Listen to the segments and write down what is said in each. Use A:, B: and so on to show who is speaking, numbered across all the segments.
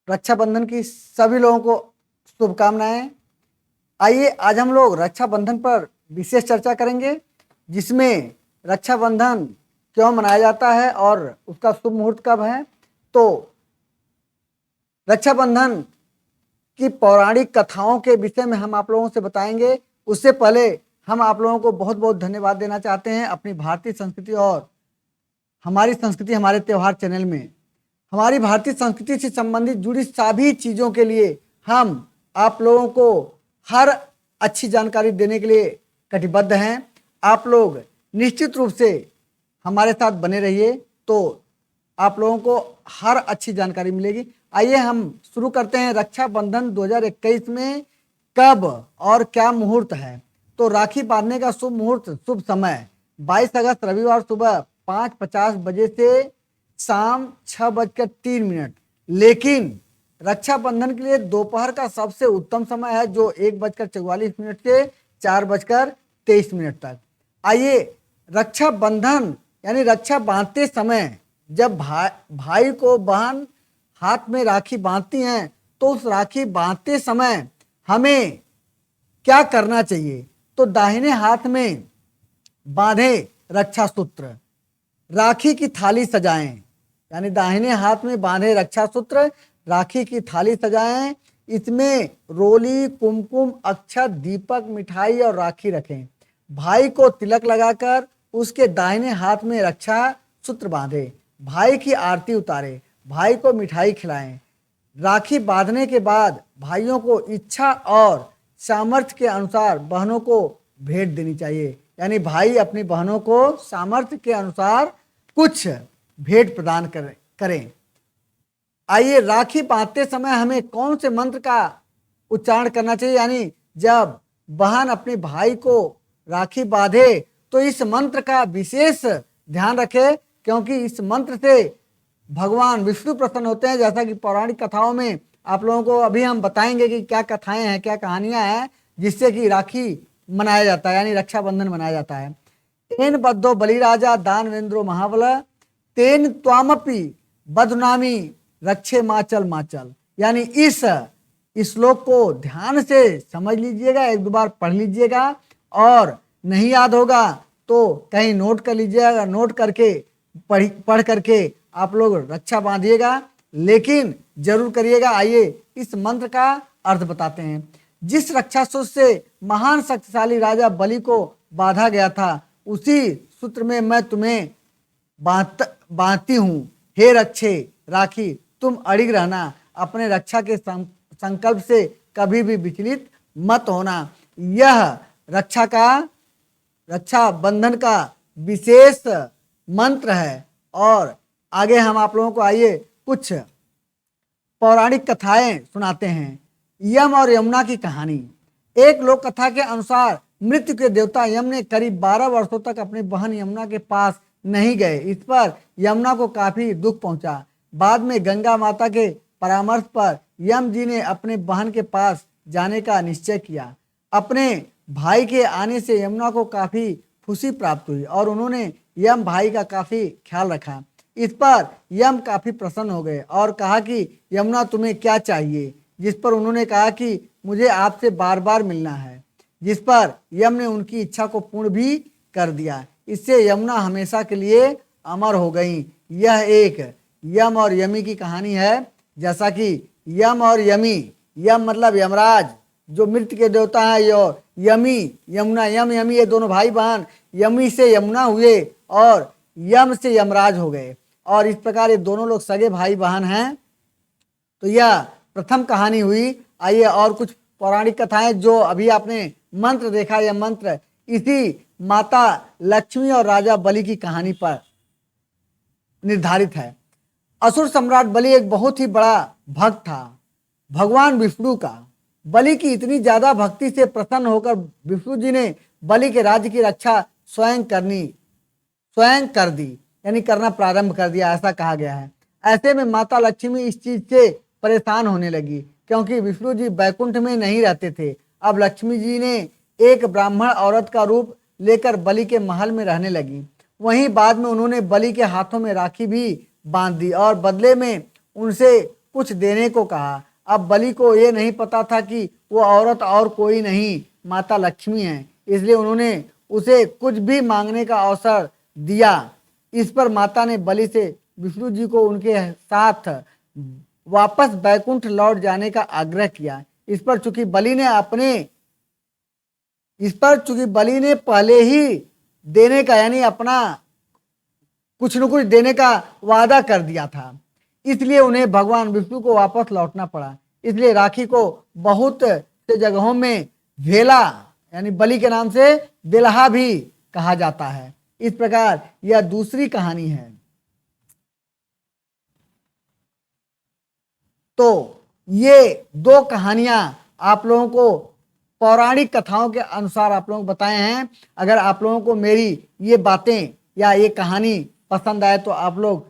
A: रक्षाबंधन की सभी लोगों को शुभकामनाएं। आइए आज हम लोग रक्षाबंधन पर विशेष चर्चा करेंगे, जिसमें रक्षाबंधन क्यों मनाया जाता है और उसका शुभ मुहूर्त कब है। तो रक्षाबंधन की पौराणिक कथाओं के विषय में हम आप लोगों से बताएंगे। उससे पहले हम आप लोगों को बहुत बहुत धन्यवाद देना चाहते हैं अपनी भारतीय संस्कृति और हमारी संस्कृति हमारे त्यौहार चैनल में। हमारी भारतीय संस्कृति से संबंधित जुड़ी सभी चीज़ों के लिए हम आप लोगों को हर अच्छी जानकारी देने के लिए कटिबद्ध हैं। आप लोग निश्चित रूप से हमारे साथ बने रहिए, तो आप लोगों को हर अच्छी जानकारी मिलेगी। आइए हम शुरू करते हैं। रक्षाबंधन 2021 में कब और क्या मुहूर्त है। तो राखी बांधने का शुभ मुहूर्त, शुभ समय 22 अगस्त रविवार सुबह 5:50 बजे से शाम 6:03। लेकिन रक्षाबंधन के लिए दोपहर का सबसे उत्तम समय है, जो 1:44 से 4:23 तक। आइए रक्षाबंधन यानी रक्षा बांधते समय जब भाई को बहन हाथ में राखी बांधती हैं, तो उस राखी बांधते समय हमें क्या करना चाहिए। तो दाहिने हाथ में बांधे रक्षा सूत्र, राखी की थाली सजाएं, यानी दाहिने हाथ में बांधे रक्षा सूत्र, राखी की थाली सजाएं। इसमें रोली, कुमकुम, अक्षत, दीपक, मिठाई और राखी रखें। भाई को तिलक लगाकर उसके दाहिने हाथ में रक्षा सूत्र बांधे। भाई की आरती उतारे, भाई को मिठाई खिलाएं। राखी बांधने के बाद भाइयों को इच्छा और सामर्थ्य के अनुसार बहनों को भेंट देनी चाहिए, यानी भाई अपनी बहनों को सामर्थ्य के अनुसार कुछ भेंट प्रदान करें। आइए राखी बांधते समय हमें कौन से मंत्र का उच्चारण करना चाहिए, यानी जब बहन अपने भाई को राखी बांधे तो इस मंत्र का विशेष ध्यान रखे, क्योंकि इस मंत्र से भगवान विष्णु प्रसन्न होते हैं। जैसा कि पौराणिक कथाओं में आप लोगों को अभी हम बताएंगे कि क्या कथाएं हैं, क्या कहानियां हैं, जिससे कि राखी मनाया जाता है, यानी रक्षाबंधन मनाया जाता है। तेन बद्धो बलिराजा दानवेंद्रो महाबल, तेन त्वामपि बदनामी रक्षे माचल माचल। यानी इस श्लोक को ध्यान से समझ लीजिएगा, एक दो बार पढ़ लीजिएगा, और नहीं याद होगा तो कहीं नोट कर लीजिएगा। नोट करके पढ़ करके आप लोग रक्षा बांधिएगा, लेकिन जरूर करिएगा। आइए इस मंत्र का अर्थ बताते हैं। जिस रक्षा सूत्र से महान शक्तिशाली राजा बलि को बांधा गया था, उसी सूत्र में मैं तुम्हें बांधती हूँ। हे रक्षे राखी, तुम अड़िग रहना, अपने रक्षा के संकल्प से कभी भी विचलित मत होना। यह रक्षा बंधन का विशेष मंत्र है। और आगे हम आप लोगों को आइए कुछ पौराणिक कथाएं सुनाते हैं। यम और यमुना की कहानी। एक लोक कथा के अनुसार मृत्यु के देवता यम ने करीब 12 वर्षों तक अपनी बहन यमुना के पास नहीं गए। इस पर यमुना को काफी दुख पहुंचा। बाद में गंगा माता के परामर्श पर यम जी ने अपने बहन के पास जाने का निश्चय किया। अपने भाई के आने से यमुना को काफी खुशी प्राप्त हुई और उन्होंने यम भाई का काफी ख्याल रखा। इस पर यम काफी प्रसन्न हो गए और कहा कि यमुना तुम्हें क्या चाहिए। जिस पर उन्होंने कहा कि मुझे आपसे बार बार मिलना है। जिस पर यम ने उनकी इच्छा को पूर्ण भी कर दिया। इससे यमुना हमेशा के लिए अमर हो गई। यह एक यम और यमी की कहानी है। जैसा कि यम और यमी, यम मतलब यमराज जो मृत्यु के देवता है, और यमी यमुना, यम यमी ये दोनों भाई बहन यमी से यमुना हुए और यम से यमराज हो गए, और इस प्रकार ये दोनों लोग सगे भाई बहन हैं। तो यह प्रथम कहानी हुई। आइए और कुछ पौराणिक कथाएं जो अभी आपने मंत्र देखा, यह मंत्र इसी माता लक्ष्मी और राजा बलि की कहानी पर निर्धारित है। असुर सम्राट बलि एक बहुत ही बड़ा भक्त था भगवान विष्णु का। बलि की इतनी ज्यादा भक्ति से प्रसन्न होकर विष्णु जी ने बलि के राज्य की रक्षा स्वयं कर दी, यानी करना प्रारंभ कर दिया, ऐसा कहा गया है। ऐसे में माता लक्ष्मी इस चीज से परेशान होने लगी, क्योंकि विष्णु जी बैकुंठ में नहीं रहते थे। अब लक्ष्मी जी ने एक ब्राह्मण औरत का रूप लेकर बलि के महल में रहने लगी। वहीं बाद में उन्होंने बलि के हाथों में राखी भी बांध दी और बदले में उनसे कुछ देने को कहा। अब बलि को ये नहीं पता था कि वो औरत और कोई नहीं माता लक्ष्मी है, इसलिए उन्होंने उसे कुछ भी मांगने का अवसर दिया। इस पर माता ने बलि से विष्णु जी को उनके साथ वापस बैकुंठ लौट जाने का आग्रह किया। इस पर चूंकि बलि ने पहले ही देने का यानी अपना कुछ न कुछ देने का वादा कर दिया था, इसलिए उन्हें भगवान विष्णु को वापस लौटना पड़ा। इसलिए राखी को बहुत से जगहों में भेला यानी बलि के नाम से बेलहा भी कहा जाता है। इस प्रकार यह दूसरी कहानी है। तो ये दो कहानियां आप लोगों को पौराणिक कथाओं के अनुसार आप लोगों को बताए हैं। अगर आप लोगों को मेरी ये बातें या ये कहानी पसंद आए तो आप लोग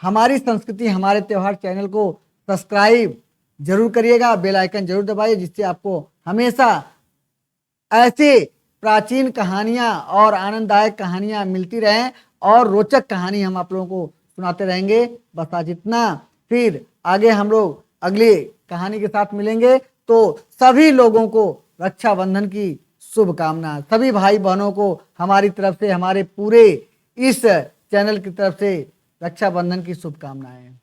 A: हमारी संस्कृति हमारे त्योहार चैनल को सब्सक्राइब जरूर करिएगा, बेल आइकन जरूर दबाइए, जिससे आपको हमेशा ऐसे प्राचीन कहानियां और आनंददायक कहानियां मिलती रहें और रोचक कहानी हम आप लोगों को सुनाते रहेंगे। बस आज इतना, फिर आगे हम लोग अगली कहानी के साथ मिलेंगे। तो सभी लोगों को रक्षाबंधन की शुभकामना, सभी भाई बहनों को हमारी तरफ से, हमारे पूरे इस चैनल की तरफ से रक्षाबंधन की शुभकामनाएं।